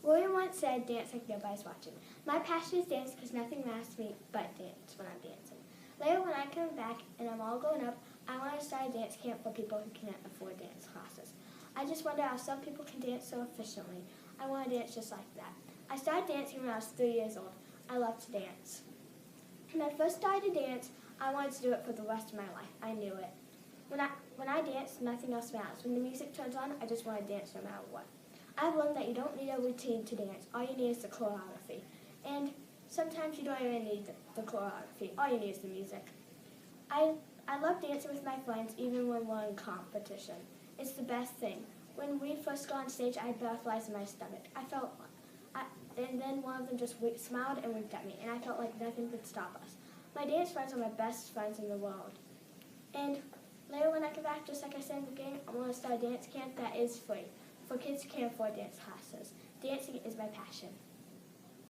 William once said, dance like nobody's watching. My passion is dance because nothing matters to me but dance when I'm dancing. Later, when I come back and I'm all grown up, I want to start a dance camp for people who can't afford dance classes. I just wonder how some people can dance so efficiently. I want to dance just like that. I started dancing when I was 3 years old. I love to dance. When I first started to dance, I wanted to do it for the rest of my life. I knew it. When I dance, nothing else matters. When the music turns on, I just want to dance no matter what. I've learned that you don't need a routine to dance. All you need is the choreography. And sometimes you don't even need the choreography. All you need is the music. I love dancing with my friends even when we're in competition. It's the best thing. When we first got on stage, I had butterflies in my stomach. And then one of them just smiled and winked at me, and I felt like nothing could stop us. My dance friends are my best friends in the world. And later when I come back, just like I said in the beginning, I want to start a dance camp that is free for kids who can't afford dance classes. Dancing is my passion.